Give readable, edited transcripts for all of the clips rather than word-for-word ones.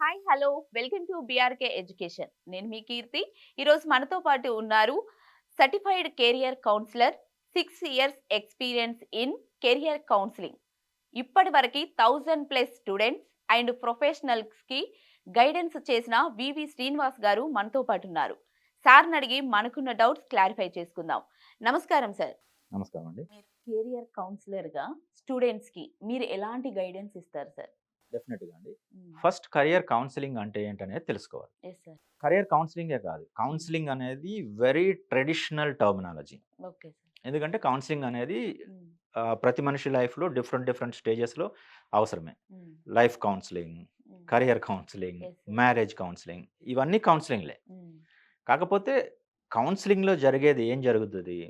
Hi hello welcome to BRK education. నేను మీ కీర్తి. ఈరోజు మనతో పాటు ఉన్నారు certified career councillor, 6 years experience in career counselling. ఇప్పటి వరకు 1000+ స్టూడెంట్స్ అండ్ ప్రొఫెషనల్స్ కి గైడెన్స్ చేసిన వివి శ్రీనివాస్ గారు మనతో పాటు ఉన్నారు. సార్ని అడిగి మనకున్న డౌట్స్ క్లారిఫై చేసుకుందాం. నమస్కారం సార్. నమస్కారం అండి. మీరు కెరియర్ కౌన్సిలర్ గా స్టూడెంట్స్ కి మీరు ఎలాంటి గైడెన్స్ ఇస్తారు సార్? డెఫినెట్‌గా అండి. ఫస్ట్ కెరియర్ కౌన్సెలింగ్ అంటే ఏంటనేది తెలుసుకోవాలి. Yes sir. కెరియర్ కౌన్సెలింగే కాదు. కౌన్సెలింగ్ అనేది very traditional terminology. Okay sir. ఎందుకంటే కౌన్సెలింగ్ అనేది ప్రతి మనిషి లైఫ్‌లో డిఫరెంట్ స్టేజెస్‌లో అవసరమే. Life counselling, career counselling, yes sir. Marriage counselling ఇవన్నీ కౌన్సెలింగ్‌లే. కాకపోతే కౌన్సెలింగ్‌లో జరిగేది ఏం జరుగుతది?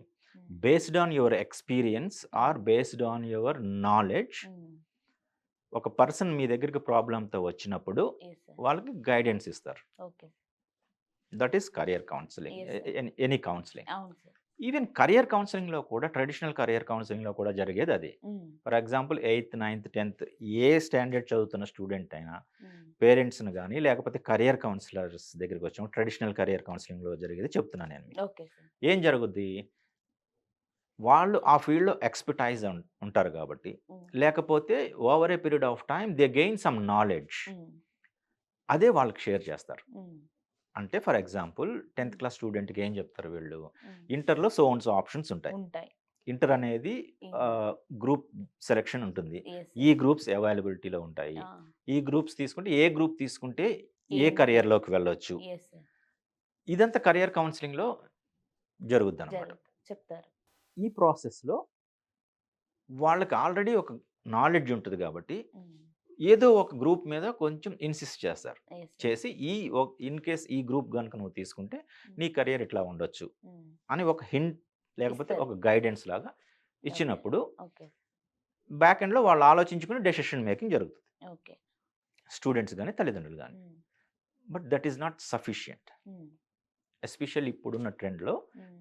Based on your experience or based on your knowledge ఒక పర్సన్ మీ దగ్గరికి ప్రాబ్లమ్‌తో వచ్చినప్పుడు ఎస్ సార్. వాళ్ళకి గైడెన్స్ ఇస్తారు. Okay. That is career counselling. Yes, sir. Any counselling. అవును సార్. ఈవెన్ కెరియర్ కౌన్సెలింగ్‌లో కూడా ట్రెడిషనల్ కెరియర్ కౌన్సెలింగ్‌లో కూడా జరిగేది అదే. ఫర్ ఎగ్జాంపుల్ 8థ్, 9థ్, 10థ్ ఏ స్టాండర్డ్ చదువుతున్న స్టూడెంట్ అయినా పేరెంట్స్‌ని గాని లేకపోతే కెరియర్ కౌన్సిలర్స్ దగ్గరికి వచ్చాము. ట్రెడిషనల్ కెరియర్ కౌన్సెలింగ్‌లో జరిగేది చెప్తున్నాను నేను మీకు. Okay sir. ఏం జరుగుద్ది? వాళ్ళు ఆ ఫీల్డ్‌లో ఎక్స్‌పర్టైజ్ ఉంటారు కాబట్టి, లేకపోతే over a period of time they gain some knowledge. అదే వాళ్ళకి షేర్ చేస్తారు. అంటే ఫర్ ఎగ్జాంపుల్ 10థ్ క్లాస్ స్టూడెంట్‌కి ఏం చెప్తారు వీళ్ళు? ఇంటర్‌లో సో అండ్ సో ఆప్షన్స్ ఉంటాయి. ఉంటాయి. ఇంటర్ అనేది గ్రూప్ సెలక్షన్ ఉంటుంది. ఎస్ ఈ సార్. గ్రూప్స్ అవైలబిలిటీలో ఉంటాయి. ఆ, ఈ గ్రూప్స్ తీసుకుంటే ఏ గ్రూప్ తీసుకుంటే ఏ ఏంటి? కెరియర్‌లోకి వెళ్ళొచ్చు. Yes sir. ఇదంతా కెరియర్ కౌన్సెలింగ్‌లో జరుగుద్దనమాట. చెప్తారు. ఈ ప్రాసెస్‌లో వాళ్ళకి ఆల్రెడీ ఒక నాలెడ్జ్ ఉంటది కాబట్టి ఏదో ఒక గ్రూప్ మీద కొంచెం ఇన్సిస్ట్ చేస్తారు. Yes sir. చేసి ఇన్ కేస్ ఈ గ్రూప్ గనుక నువ్వు తీసుకుంటే నీ కెరియర్ ఇట్లా ఉండొచ్చు అని ఒక హింట్ లేకపోతే ఇస్తారు. ఒక గైడెన్స్ లాగా ఇచ్చినప్పుడు ఓకే. బ్యాక్ ఎండ్‌లో వాళ్ళు ఆలోచించుకుని డెసిషన్ మేకింగ్ జరుగుతుంది. ఓకే. స్టూడెంట్స్ గాని, తల్లిదండ్రులు గాని. But that is not sufficient. Especially ఇప్పుడున్న ట్రెండ్‌లో,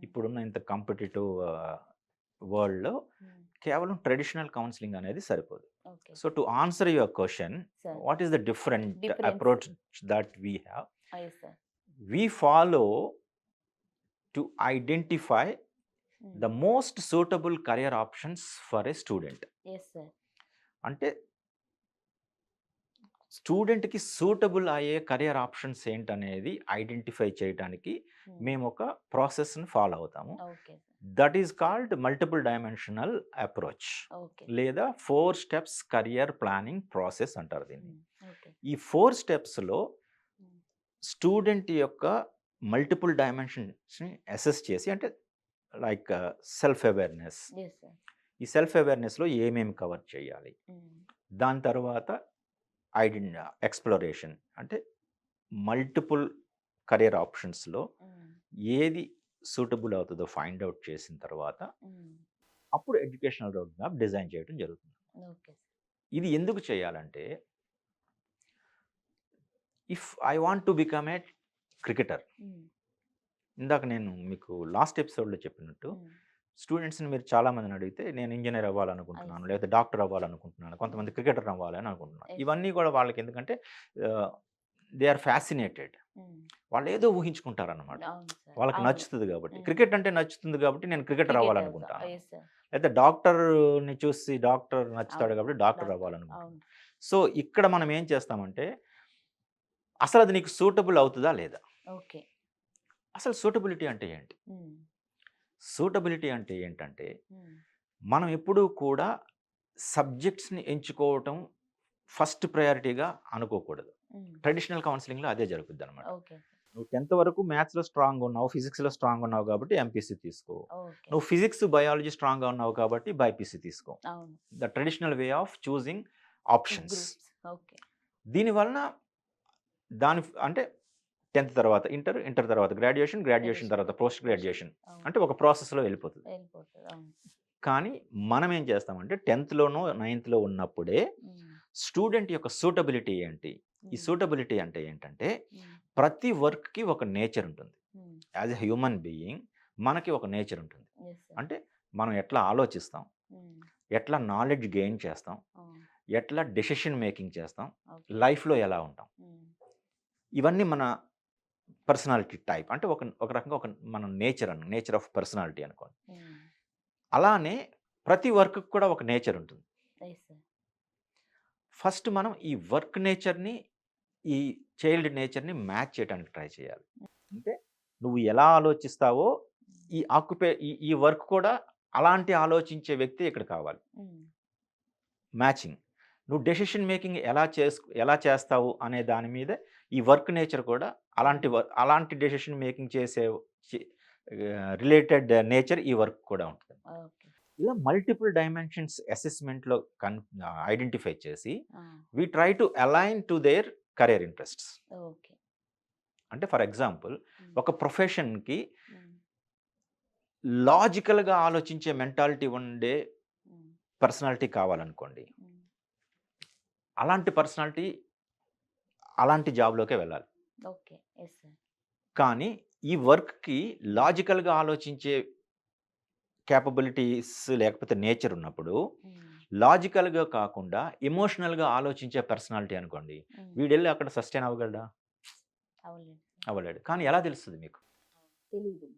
ఇప్పుడున్న ఇంత కాంపిటీటివ్ వరల్డ్‌లో కేవలం ట్రెడిషనల్ కౌన్సెలింగ్ అనేది సరిపోదు. Okay. So to answer your question, sir. what is the different Difference. approach that we have? Yes sir. We follow to identify the most suitable career options for a student. Yes sir. అంటే స్టూడెంట్‌కి suitable అయ్యే career options ఏంటనేది identify చేయడానికి మేము ఒక ప్రాసెస్‌ని follow అవుతాము. Okay. That is called multiple dimensional approach okay. లేదా 4 స్టెప్స్ కెరియర్ ప్లానింగ్ ప్రాసెస్ అంటారు దీన్ని. ఓకే. ఈ 4 స్టెప్స్‌లో స్టూడెంట్ యొక్క మల్టిపుల్ డైమెన్షన్స్‌ని అసెస్ చేసి అంటే like self awareness. Yes sir. ఈ సెల్ఫ్ అవేర్‌నెస్‌లో ఏమేమి కవర్ చేయాలి? దాని తర్వాత ఎక్స్‌ప్లోరేషన్ అంటే మల్టిపుల్ కెరియర్ ఆప్షన్స్‌లో ఏది సూటబుల్ అవుతుందో ఫైండ్ ఔట్ చేసిన తర్వాత అప్పుడు ఎడ్యుకేషనల్ రోడ్ మ్యాప్ డిజైన్ చేయడం జరుగుతుంది. ఓకే. ఇది ఎందుకు చేయాలంటే if I want to become a cricketer, ఇందాక నేను మీకు లాస్ట్ ఎపిసోడ్‌లో చెప్పినట్టు స్టూడెంట్స్‌ని మీరు చాలా మందిని అడిగితే నేను ఇంజినీర్ అవ్వాలనుకుంటున్నాను, లేకపోతే డాక్టర్ అవ్వాలనుకుంటున్నాను, కొంతమంది క్రికెటర్ అవ్వాలని అనుకుంటున్నారు. ఇవన్నీ కూడా వాళ్ళకి ఎందుకంటే దే ఆర్ ఫ్యాసినేటెడ్. వాళ్ళు ఏదో ఊహించుకుంటారన్నమాట. వాళ్ళకి నచ్చుతుంది కాబట్టి. క్రికెట్ అంటే నచ్చుతుంది కాబట్టి నేను క్రికెటర్ అవ్వాలనుకుంటాను. అయితే డాక్టర్‌ని చూసి డాక్టర్ నచ్చుతాడు కాబట్టి డాక్టర్ అవ్వాలనుకుంటాను. సో ఇక్కడ మనం ఏం చేస్తామంటే అసలు అది నీకు సూటబుల్ అవుతుందా లేదా? ఓకే. అసలు సూటబిలిటీ అంటే ఏంటి? సూటబిలిటీ అంటే ఏంటంటే మనం ఎప్పుడూ కూడా సబ్జెక్ట్స్‌ని ఎంచుకోవటం ఫస్ట్ ప్రయారిటీగా అనుకోకూడదు. ట్రెడిషనల్ కౌన్సెలింగ్‌లో అదే జరుగుద్దనమాట. ఓకే. నువ్వు 10థ్ వరకు మ్యాథ్స్‌లో స్ట్రాంగ్‌గా ఉన్నావు, ఫిజిక్స్‌లో స్ట్రాంగ్‌గా ఉన్నావు కాబట్టి ఎంపీసీ తీసుకో. ఓకే. నువ్వు ఫిజిక్స్, బయాలజీ స్ట్రాంగ్‌గా ఉన్నావు కాబట్టి బైపీసీ తీసుకో. అవును. The traditional way of choosing options. Groups. Okay. దీని వలన అంటే 10థ్ తర్వాత ఇంటర్ తర్వాత గ్రాడ్యుయేషన్ తర్వాత పోస్ట్ గ్రాడ్యుయేషన్ అంటే ఒక ప్రాసెస్‌లో వెళ్ళిపోతుంది. అవును. కానీ మనం ఏం చేస్తామంటే 10థ్‌లోనో, 9థ్‌లో ఉన్నప్పుడే స్టూడెంట్ యొక్క సూటబిలిటీ ఏంటి? ఈ సూటబిలిటీ అంటే ఏంటంటే ప్రతి వర్క్‌కి ఒక నేచర్ ఉంటుంది. యాజ్ ఎ హ్యూమన్ బీయింగ్ మనకి ఒక నేచర్ ఉంటుంది. అంటే మనం ఎట్లా ఆలోచిస్తాం, ఎట్లా నాలెడ్జ్ గెయిన్ చేస్తాం, ఎట్లా డెసిషన్ మేకింగ్ చేస్తాం, లైఫ్‌లో ఎలా ఉంటాం. ఇవన్నీ మన పర్సనాలిటీ టైప్. అంటే ఒక ఒక రకంగా ఒక మన నేచర్ ఆఫ్ పర్సనాలిటీ అనుకోండి. అలానే ప్రతి వర్క్‌కి కూడా ఒక నేచర్ ఉంటుంది. Yes sir. ఫస్ట్ మనం ఈ వర్క్ నేచర్‌ని, ఈ చైల్డ్ నేచర్‌ని మ్యాచ్ చేయడానికి ట్రై చేయాలి. అంటే నువ్వు ఎలా ఆలోచిస్తావో ఈ వర్క్ కూడా అలాంటి ఆలోచించే వ్యక్తి ఇక్కడ కావాలి. మ్యాచింగ్. నువ్వు డెసిషన్ మేకింగ్ ఎలా చేస్తావు అనే దాని మీద ఈ వర్క్ నేచర్ కూడా అలాంటి డెసిషన్ మేకింగ్ చేసే రిలేటెడ్ నేచర్ ఈ వర్క్ కూడా ఉంటుంది. ఓకే. ఇలా మల్టిపుల్ డైమెన్షన్స్ అసెస్మెంట్‌లో ఐడెంటిఫై చేసి we try to align to their career interests. Okay. అంటే ఫర్ ఎగ్జాంపుల్ ఒక ప్రొఫెషన్‌కి లాజికల్‌గా ఆలోచించే మెంటాలిటీ ఉండే పర్సనాలిటీ కావాలనుకోండి. అలాంటి పర్సనాలిటీ అలాంటి జాబ్‌లోకే వెళ్ళాలి. ఓకే. Yes sir. కానీ ఈ వర్క్‌కి లాజికల్‌గా ఆలోచించే కేపబిలిటీస్ లేకపోతే నేచర్ ఉన్నప్పుడు, లాజికల్‌గా కాకుండా ఎమోషనల్‌గా ఆలోచించే పర్సనాలిటీ అనుకోండి. వీడెళ్ళి అక్కడ సస్టైన్ అవ్వగలడా? అవునండి. అవ్వలేడు. కానీ ఎలా తెలుస్తది మీకు? తెలీదు.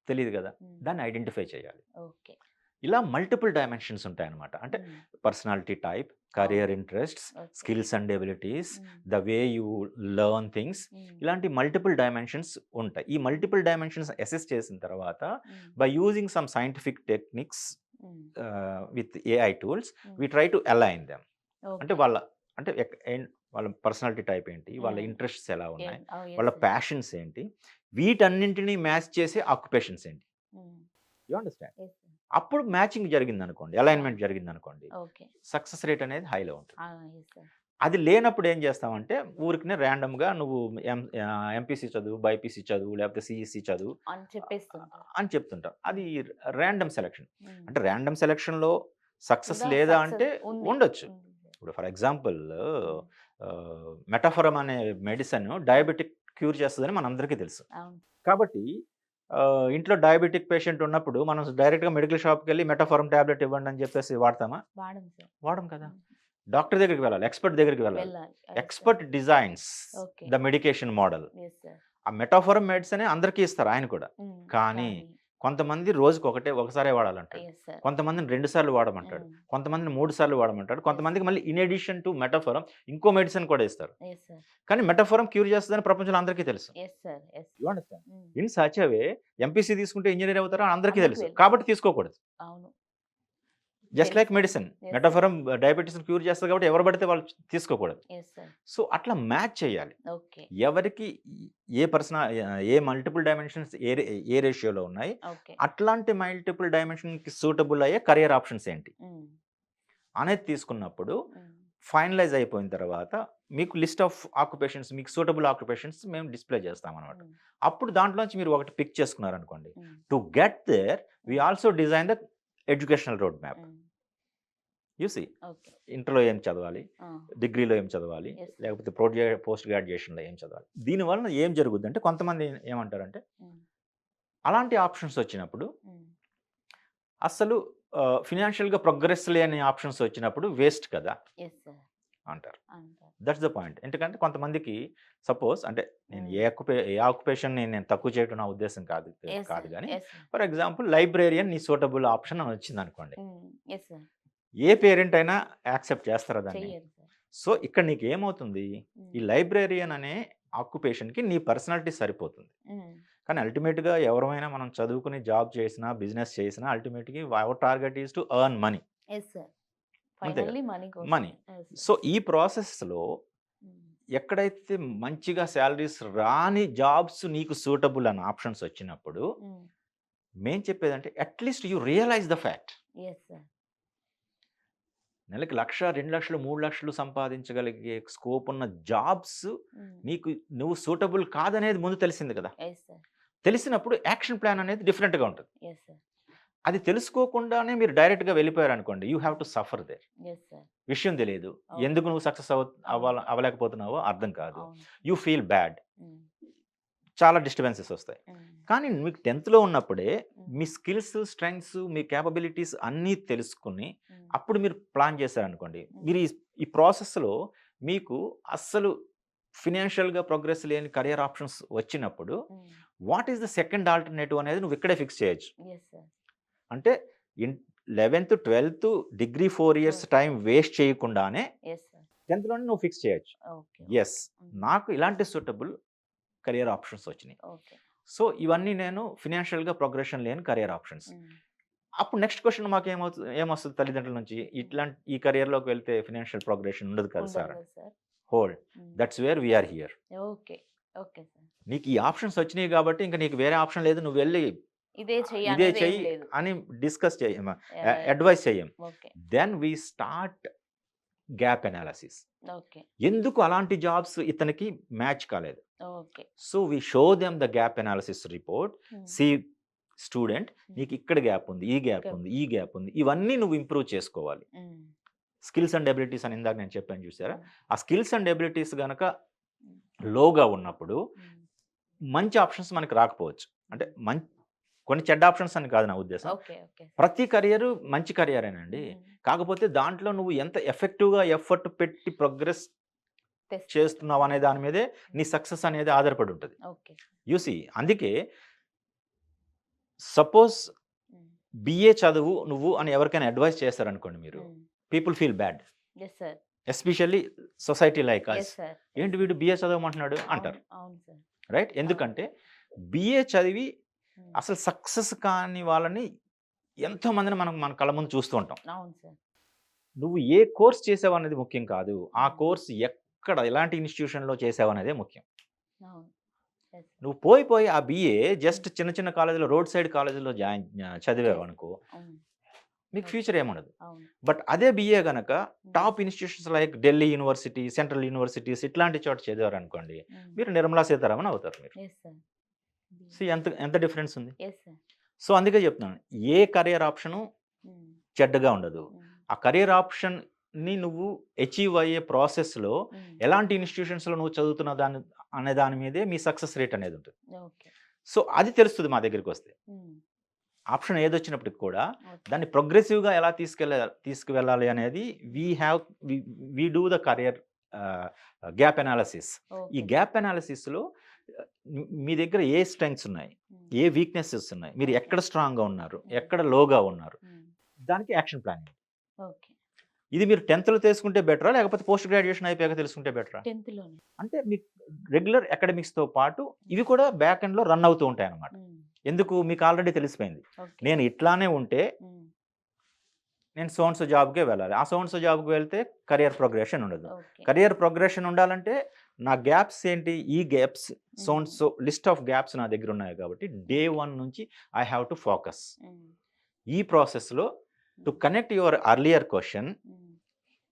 తెలీదు గదా! దాన్ని ఐడెంటిఫై చేయాలి. ఓకే. ఇలా మల్టిపుల్ డైమెన్షన్స్ ఉంటాయన్నమాట. అంటే personality type, career interests, skills and abilities, the way you learn things, ఇలాంటి మల్టిపుల్ డైమెన్షన్స్ ఉంటాయి. ఈ మల్టిపుల్ డైమెన్షన్స్ అసెస్ చేసిన తర్వాత by using some scientific techniques with AI tools we try to align them. అంటే వాళ్ళ personality type ఏంటి, వాళ్ళ interests ఎలా ఉన్నాయి, వాళ్ళ ప్యాషన్స్ ఏంటి, వీటన్నింటినీ మ్యాచ్ చేసే ఆక్యుపేషన్స్ ఏంటి. You understand? అప్పుడు మ్యాచింగ్ జరిగిందనుకోండి, అలైన్మెంట్ జరిగిందనుకోండి, సక్సెస్ రేట్ అనేది హైలో ఉంటుంది. అది లేనప్పుడు ఏం చేస్తామంటే ఊరికనే ర్యాండమ్‌గా నువ్వు ఎంపీసీ చదువు, బైపీసీ చదువు, లేకపోతే సీఈసీ చదువు అని చెప్తుంటాం. అది ర్యాండమ్ సెలక్షన్. అంటే ర్యాండమ్ సెలక్షన్‌లో సక్సెస్ లేదా అంటే ఉండొచ్చు. ఇప్పుడు ఫర్ ఎగ్జాంపుల్ మెటాఫోరమ్ అనే మెడిసిన్ డయాబెటిక్ క్యూర్ చేస్తుందని మనందరికీ తెలుసు. కాబట్టి ఇంట్లో డయాబెటిక్ పేషెంట్ ఉన్నప్పుడు మనం డైరెక్ట్‌గా మెడికల్ షాప్‌కెళ్ళి మెటాఫోరమ్ టాబ్లెట్ ఇవ్వండి అని చెప్పేసి వాడతామా? వాడం కదా! డాక్టర్ దగ్గరికి వెళ్ళాలి. ఎక్స్‌పర్ట్ దగ్గరికి వెళ్ళాలి. Expert designs the medication model. ఆ మెటాఫోరమ్ మెడిసినే అందరికీ ఇస్తారు ఆయన కూడా. కానీ కొంతమంది రోజుకి ఒకసారే వాడాలంటాడు. కొంతమందిని 2 సార్లు వాడమంటాడు. కొంతమందిని 3 సార్లు వాడమంటాడు. కొంతమందికి మళ్ళీ ఇన్ అడిషన్ టు మెటాఫోరమ్ ఇంకో మెడిసిన్ కూడా ఇస్తారు. కానీ మెటాఫోరమ్ క్యూర్ చేస్తదని ప్రపంచంలో అందరికీ తెలుసు. You understand? In such a way MPC తీసుకుంటే ఇంజినీర్ అవుతారని అందరికీ తెలుసు. కాబట్టి తీసుకోకూడదు. Just like medicine. మెటాఫోరమ్ డయాబెటిస్‌ని క్యూర్ చేస్తది కాబట్టి ఎవరు పడితే వాళ్ళు తీసుకోకూడదు. సో అట్లా మ్యాచ్ చేయాలి. ఎవరికి ఏ మల్టిపుల్ డైమెన్షన్స్ ఏ రేషియోలో ఉన్నాయి, అట్లాంటి మల్టిపుల్ డైమెన్షన్‌కి సూటబుల్ అయ్యే కెరియర్ ఆప్షన్స్ ఏంటి అనేది తీసుకున్నప్పుడు ఫైనలైజ్ అయిపోయిన తర్వాత మీకు లిస్ట్ ఆఫ్ ఆక్యుపేషన్స్, మీకు సూటబుల్ ఆక్యుపేషన్స్ మేము డిస్‌ప్లే చేస్తామన్నమాట. అప్పుడు దాంట్లోంచి మీరు ఒకటి పిక్ చేసుకున్నారనుకోండి. To get there we also design the educational road map. You see ఇంటర్‌లో ఏం చదవాలి, డిగ్రీలో ఏం చదవాలి, లేకపోతే పోస్ట్ గ్రాడ్యుయేషన్‌లో ఏం చదవాలి. దీనివలన ఏం జరుగుద్దంటే కొంతమంది ఏమంటారంటే అలాంటి ఆప్షన్స్ వచ్చినప్పుడు అసలు ఫినాన్షియల్‌గా ప్రోగ్రెస్ లేని ఆప్షన్స్ వచ్చినప్పుడు వేస్ట్ కదా అంటారు. That's the point. ఎందుకంటే కొంతమందికి సపోజ్ అంటే నేను ఏ ఆక్యుపేషన్‌ని నేను తక్కువ చేయడం నా ఉద్దేశం కాదు కానీ ఫర్ ఎగ్జాంపుల్ లైబ్రేరియన్ నీ సూటబుల్ ఆప్షన్ అని వచ్చిందనుకోండి. ఏ పేరెంట్ అయినా యాక్సెప్ట్ చేస్తారా దాన్ని? సో ఇక్కడ నీకు ఏమవుతుంది, ఈ లైబ్రేరియన్ అనే ఆక్యుపేషన్‌కి నీ పర్సనాలిటీ సరిపోతుంది. కానీ అల్టిమేట్‌గా ఎవరైనా మనం చదువుకుని జాబ్ చేసినా, బిజినెస్ చేసినా అల్టిమేట్‌గా our target is to earn money. Money. So ఈ ప్రాసెస్‌లో ఎక్కడైతే మంచిగా సాలరీస్ రాని జాబ్స్ నీకు సూటబుల్ అని ఆప్షన్స్ వచ్చినప్పుడు మేం చెప్పేదంటే at least you realise the fact. నెలకి 1,00,000, 2,00,000, 3,00,000 సంపాదించగలిగే స్కోప్ ఉన్న జాబ్స్ నువ్వు సూటబుల్ కాదనేది ముందు తెలిసింది కదా! తెలిసినప్పుడు యాక్షన్ ప్లాన్ అనేది డిఫరెంట్‌గా ఉంటుంది. అది తెలుసుకోకుండానే మీరు డైరెక్ట్‌గా వెళ్ళిపోయారనుకోండి, you have to suffer there. విషయం తెలియదు. ఎందుకు నువ్వు సక్సెస్ అవ్వలేకపోతున్నావో అర్థం కాదు. You feel bad. చాలా డిస్టర్బెన్సెస్ వస్తాయి. కానీ మీకు 10థ్‌లో ఉన్నప్పుడే మీ స్కిల్స్, స్ట్రెంగ్త్స్, మీ కేపబిలిటీస్ అన్నీ తెలుసుకొని అప్పుడు మీరు ప్లాన్ చేశారనుకోండి, మీరు ఈ ప్రాసెస్‌లో మీకు అస్సలు ఫినాన్షియల్గా ప్రోగ్రెస్ లేని కెరియర్ ఆప్షన్స్ వచ్చినప్పుడు what is the second alternative అనేది నువ్వు ఇక్కడే ఫిక్స్ చేయొచ్చు. Yes sir. అంటే 11th 12th degree 4 years time waste చేయకుండానే ఎస్ సార్. 10th లోనే నువ్వు ఫిక్స్ చేయొచ్చు. ఓకే. ఎస్, నాకు ఇలాంటి సూటబుల్ కెరియర్ ఆప్షన్స్ వచ్చినాయి. ఓకే. సో ఇవన్నీ నేను ఫినాన్షియల్గా ప్రోగ్రెషన్ లేని కెరియర్ ఆప్షన్స్. అప్పుడు నెక్స్ట్ క్వశ్చన్ మాకు ఏమొస్తుంది తల్లిదండ్రుల నుంచి, ఇట్లాంటి ఈ కెరియర్లోకి వెళ్తే ఫినాన్షియల్ ప్రోగ్రెషన్ ఉండదు కదా sir. Hold, that's where we're here. Okay. Okay sir. నీకు ఈ ఆప్షన్స్ వచ్చినాయి కాబట్టి ఇంకా నీకు వేరే ఆప్షన్ లేదు, నువ్వు వెళ్ళి ఇదే ఇదే చెయ్యి అని డిస్కస్ చేయం, అడ్వైస్ చేయం. Okay. Then we start gap analysis. Okay. ఎందుకు అలాంటి జాబ్స్ ఇతనికి మ్యాచ్ కాలేదు. Okay. So we show them the gap analysis report. See student, నీకు ఇక్కడ గ్యాప్ ఉంది, ఈ గ్యాప్ ఉంది, ఈ గ్యాప్ ఉంది, ఇవన్నీ నువ్వు ఇంప్రూవ్ చేసుకోవాలి. స్కిల్స్ అండ్ ఎబిలిటీస్ అని ఇందాక నేను చెప్పాను చూసారా, ఆ స్కిల్స్ అండ్ ఎబిలిటీస్ కనుక లోగా ఉన్నప్పుడు మంచి ఆప్షన్స్ మనకి రాకపోవచ్చు. అంటే కొన్ని చెడ్డ ఆప్షన్స్ అని కాదు నా ఉద్దేశం. ప్రతి కెరియర్ మంచి కెరియరేనండి, కాకపోతే దాంట్లో నువ్వు ఎంత ఎఫెక్టివ్గా ఎఫర్ట్ పెట్టి ప్రోగ్రెస్ చేస్తున్నావు అనే దాని మీదే నీ సక్సెస్ అనేది ఆధారపడి ఉంటుంది. యూసి అందుకే సపోజ్ బిఏ చదువు నువ్వు అని ఎవరికైనా అడ్వైస్ చేస్తారనుకోండి మీరు, people feel bad, especially society like us. ఏంటి వీడు బిఏ చదవమంటున్నాడు అంటారు, రైట్? ఎందుకంటే బిఏ చదివి అసలు సక్సెస్ కాని వాళ్ళని ఎంతో మందిని మన కళ్ళ ముందు చూస్తూ ఉంటాం. నువ్వు ఏ కోర్స్ చేసావు అనేది ముఖ్యం కాదు, ఆ కోర్స్ ఎక్కడ ఎలాంటి ఇన్స్టిట్యూషన్లో చేసావు అనేదే ముఖ్యం. నువ్వు పోయి ఆ బిఏ జస్ట్ చిన్న చిన్న కాలేజీలో, రోడ్ సైడ్ కాలేజీలో చదివావు అనుకో, మీకు ఫ్యూచర్ ఏముండదు. బట్ అదే బిఏ గనక top institutions like Delhi university, central universities ఇట్లాంటి చోట చదివారు అనుకోండి, మీరు నిర్మలా సీతారామన్ అవుతారు. మీరు ఎంత డిఫరెన్స్ ఉంది. సో అందుకే చెప్తున్నాను, ఏ కెరియర్ ఆప్షను చెడ్డగా ఉండదు. ఆ కెరియర్ ఆప్షన్ ని నువ్వు అచీవ్ అయ్యే ప్రాసెస్లో ఎలాంటి ఇన్స్టిట్యూషన్స్లో నువ్వు చదువుతున్న అనే దాని మీదే మీ సక్సెస్ రేట్ అనేది ఉంటుంది. సో అది తెలుస్తుంది మా దగ్గరికి వస్తే. ఆప్షన్ ఏదొచ్చినప్పటికి కూడా దాన్ని ప్రోగ్రెసివ్గా ఎలా తీసుకువెళ్ళాలి అనేది we do the career gap analysis. ఈ గ్యాప్ అనాలిసిస్లో మీ దగ్గర ఏ స్ట్రెంగ్స్ ఉన్నాయి, ఏ వీక్నెసెస్ ఉన్నాయి, మీరు ఎక్కడ స్ట్రాంగ్గా ఉన్నారు, ఎక్కడ లోగా ఉన్నారు, దానికి యాక్షన్ ప్లాన్. ఇది మీరు 10th లో తెలుసుకుంటే బెటరా, లేకపోతే పోస్ట్ గ్రాడ్యుయేషన్ అయిపోయాక తెలుసుకుంటే బెటరా? 10th లోనే. అంటే మీకు రెగ్యులర్ అకాడమిక్స్తో పాటు ఇవి కూడా బ్యాక్ ఎండ్లో రన్ అవుతూ ఉంటాయి అన్నమాట. ఎందుకు, మీకు ఆల్రెడీ తెలిసిపోయింది, నేను ఇట్లానే ఉంటే నేను సోన్సో జాబ్కే వెళ్ళాలి, ఆ సోన్సో జాబ్కి వెళ్తే కెరియర్ ప్రోగ్రెషన్ ఉండదు. కెరియర్ ప్రోగ్రెషన్ ఉండాలంటే నా గ్యాప్స్ ఏంటి, ఈ గ్యాప్స్ సోన్సో లిస్ట్ ఆఫ్ గ్యాప్స్ నా దగ్గర ఉన్నాయి కాబట్టి డే 1 నుంచి ఐ హ్యావ్ టు ఫోకస్. ఈ ప్రాసెస్లో to connect your earlier question,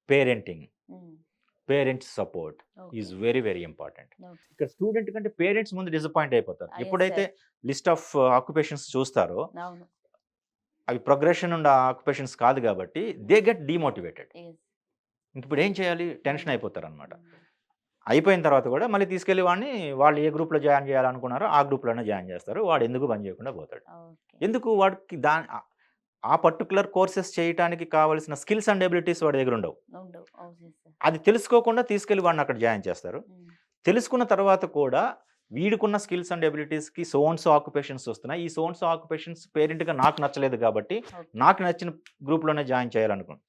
parenting, parents support is very very important. ఇక్కడ స్టూడెంట్ కంటే పేరెంట్స్ ముందు డిసప్పాయింట్ అయిపోతారు. ఎప్పుడైతే లిస్ట్ ఆఫ్ ఆక్యుపేషన్స్ చూస్తారో అవి ప్రోగ్రెషన్ ఉండే ఆక్యుపేషన్స్ కాదు కాబట్టి దే గెట్ డిమోటివేటెడ్. ఇప్పుడు ఏం చేయాలి, టెన్షన్ అయిపోతారు అనమాట. అయిపోయిన తర్వాత కూడా మళ్ళీ తీసుకెళ్లి వాడిని వాళ్ళు ఏ గ్రూప్లో జాయిన్ చేయాలనుకున్నారో ఆ గ్రూప్లోనే జాయిన్ చేస్తారు. వాడు ఎందుకు పని చేయకుండా పోతాడు. ఎందుకు, వాడికి ఆ పర్టికులర్ కోర్సెస్ చేయడానికి కావాల్సిన స్కిల్స్ అండ్ ఎబిలిటీస్ వాడి దగ్గర ఉండవు. అది తెలుసుకోకుండా తీసుకెళ్లి వాడిని అక్కడ జాయిన్ చేస్తారు. తెలుసుకున్న తర్వాత కూడా వీడికున్న స్కిల్స్ అండ్ ఎబిలిటీస్కి సోన్స్ ఆక్యుపేషన్స్ వస్తున్నాయి. ఈ సోన్స్ ఆక్యుపేషన్స్ పేరెంట్గా నాకు నచ్చలేదు కాబట్టి నాకు నచ్చిన గ్రూప్లోనే జాయిన్ చేయాలనుకున్నాను,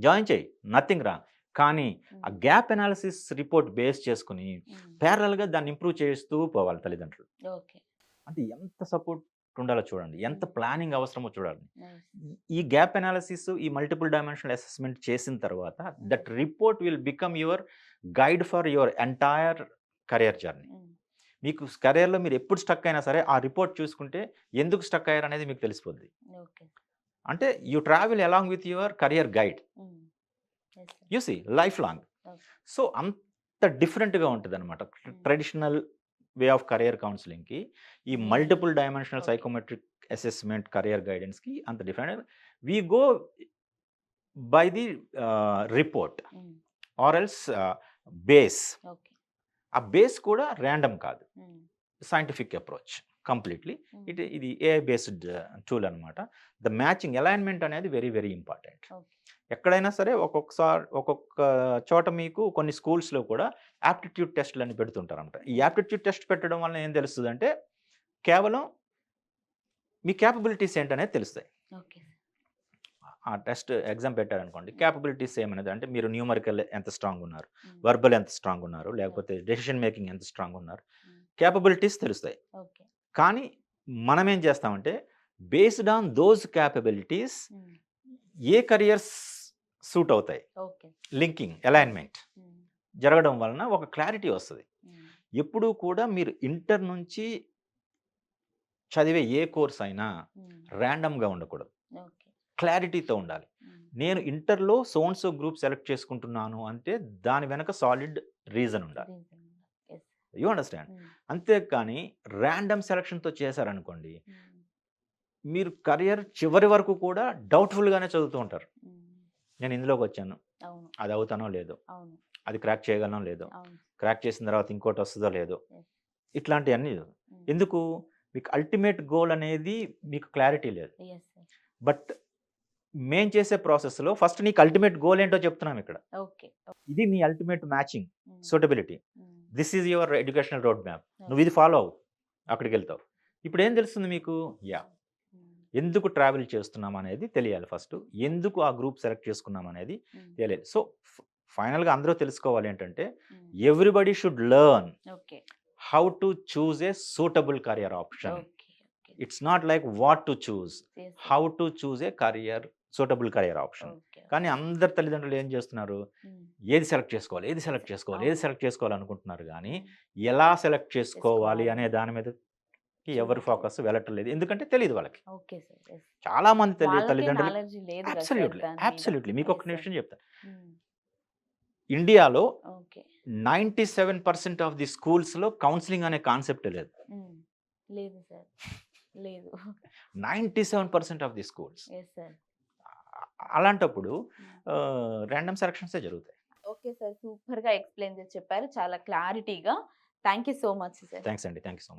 జాయిన్ చేయి, నథింగ్ రాంగ్. కానీ ఆ గ్యాప్ అనాలిసిస్ రిపోర్ట్ బేస్ చేసుకుని ప్యారల్గా దాన్ని ఇంప్రూవ్ చేస్తూ పోవాలి తల్లిదండ్రులు. అంటే ఎంత సపోర్ట్ ఉండాలో చూడండి, ఎంత ప్లానింగ్ అవసరమో చూడాలి. ఈ గ్యాప్ అనాలిసిస్, ఈ మల్టిపుల్ డైమెన్షనల్ అసెస్మెంట్ చేసిన తర్వాత that report will become your guide for your entire career journey. మీకు కెరియర్లో మీరు ఎప్పుడు స్టక్ అయినా సరే ఆ రిపోర్ట్ చూసుకుంటే ఎందుకు స్టక్ అయ్యారు అనేది మీకు తెలిసిపోద్ది. అంటే you travel along with your career guide, you see life long. So అంత డిఫరెంట్గా ఉంటుంది అనమాట ట్రెడిషనల్ వే ఆఫ్ కెరియర్ కౌన్సిలింగ్కి ఈ multiple dimensional psychometric assessment career గైడెన్స్కి అంత different. We go by the report or else base. ఆ బేస్ కూడా ర్యాండమ్ కాదు, సైంటిఫిక్ అప్రోచ్ కంప్లీట్లీ. ఇది AI బేస్డ్ టూల్ అనమాట. ద మ్యాచింగ్ అలైన్మెంట్ అనేది వెరీ వెరీ ఇంపార్టెంట్. ఎక్కడైనా సరే ఒక్కొక్కసారి ఒక్కొక్క చోట మీకు కొన్ని స్కూల్స్‌లో కూడా యాప్టిట్యూడ్ టెస్ట్‌లని పెడుతుంటారన్నమాట. ఈ యాప్టిట్యూడ్ టెస్ట్ పెట్టడం వల్ల ఏం తెలుస్తదంటే, కేవలం మీ కేపబిలిటీస్ ఏంటనేది తెలుస్తాయి. ఓకే. ఆ టెస్ట్ ఎగ్జామ్ పెట్టారనుకోండి. కేపబిలిటీస్ ఏమనేది అంటే మీరు న్యూమరికల్ ఎంత స్ట్రాంగ్ ఉన్నారు, హ్మ్. వెర్బల్ ఎంత స్ట్రాంగ్ ఉన్నారు, లేకపోతే డెసిషన్ మేకింగ్ ఎంత స్ట్రాంగ్ ఉన్నారు. హ్మ్. కేపబిలిటీస్ తెలుస్తాయి. ఓకే. కానీ మనమేం చేస్తామంటే బేస్డ్ ఆన్ దోస్ కేపబిలిటీస్ హ్మ్. ఏ కెరియర్స్ సూట్ అవుతాయి. ఓకే. లింకింగ్, అలైన్‌మెంట్ హ్మ్. జరగడం వలన ఒక క్లారిటీ వస్తది. హ్మ్. ఎప్పుడూ కూడా మీరు ఇంటర్ నుంచి చదివే ఏ కోర్స్ అయినా హ్మ్. రాండమ్‌గా ఉండకూడదు. ఓకే. క్లారిటీతో ఉండాలి. హ్మ్. నేను ఇంటర్‌లో so and so group select చేసుకుంటున్నాను అంటే దాని వెనక సాలిడ్ రీజన్ ఉండాలి. రీజన్ ఉందా? యెస్. You understand? హ్మ్. అంతేకానీ రాండమ్ సెలక్షన్‌తో చేశారనుకోండి, హ్మ్. మీరు కెరియర్ చివరి వరకు కూడా డౌట్‌ఫుల్‌గానే చదువుతూ ఉంటారు. హ్మ్. నేను ఇందులోకొచ్చాను. అవును. అది అవుతానో లేదో, అవును. అది క్రాక్ చేయగలనో లేదో, అవును. క్రాక్ చేసిన తర్వాత ఇంకోటి వస్తదో లేదో, యెస్. ఇట్లాంటియన్నీ. హ్మ్. ఎందుకు? మీకు అల్టిమేట్ గోల్ అనేది మీకు క్లారిటీ లేదు. యెస్. యెస్. బట్ మేము చేసే ప్రాసెస్‌లో ఫస్ట్ నీకు అల్టిమేట్ గోల్ ఏంటో చెప్తున్నాం ఇక్కడ. ఓకే. ఇది నీ అల్టిమేట్ మ్యాచింగ్, హ్మ్. సూటబిలిటీ. హ్మ్. This is your educational road map. Okay. నువ్వు ఇది ఫాలో అవ్వు. అక్కడికెళ్తావు. ఇప్పుడేం తెలుస్తుంది మీకు? యాహ్! హ్మ్. ఎందుకు ట్రావెల్ చేస్తున్నాం అనేది తెలియాలి ఫస్ట్. ఎందుకు ఆ గ్రూప్ సెలెక్ట్ చేసుకున్నాం అనేది హ్మ్. తెలియాలి. సో, ఫైనల్‌గా అందరూ తెలుసుకోవాలి ఏంటంటే, హ్మ్. Everybody should learn okay. How to choose a suitable career option. Okay. Okay. It's not like what to choose. Yes. How to choose a suitable career option. Okay. కానీ అందరు తల్లిదండ్రులు ఏం చేస్తున్నారు? హ్మ్. ఏది సెలెక్ట్ చేసుకోవాలి? ఏది సెలెక్ట్ చేసుకోవాలి? ఏది అవును. సెలెక్ట్ చేసుకోవాలనుకుంటున్నారు గానీ, హ్మ్. ఎలా సెలెక్ట్ చేసుకోవాలి చేసుకోవాలి. అనే దాని మీద ఎవరి చూడట్లేదు. ఫోకస్ వెళ్ళట్లేదు. ఎందుకంటే తెలీదు వాళ్ళకి. Okay sir. యెస్. చాలా మంది వాళ్ళకే తల్లిదండ్రులు నాలెడ్జ్ లేదు కదా సార్ అబ్సల్యూట్లీ. దాని మీద. అబ్సల్యూట్లీ. యెస్ మీకొక సార్. విషయం చెప్తా. హ్మ్. ఇండియాలో ఓకే. 97% ఆఫ్ ది స్కూల్స్‌లో కౌన్సెలింగ్ అనే కాన్సెప్టే లేదు. హ్మ్. లేదు సార్. లేదు. 97% of the schools. Yes sir. అలాంటప్పుడు హ్మ్. రాండమ్ సెలక్షన్సే జరుగుతాయి. Okay sir. సూపర్‌గా ఎక్స్‌ప్లెయిన్ చేసి చెప్పారు. చాలా క్లారిటీగా. Thank you so much sir. Thanks అండి. Thank you so much.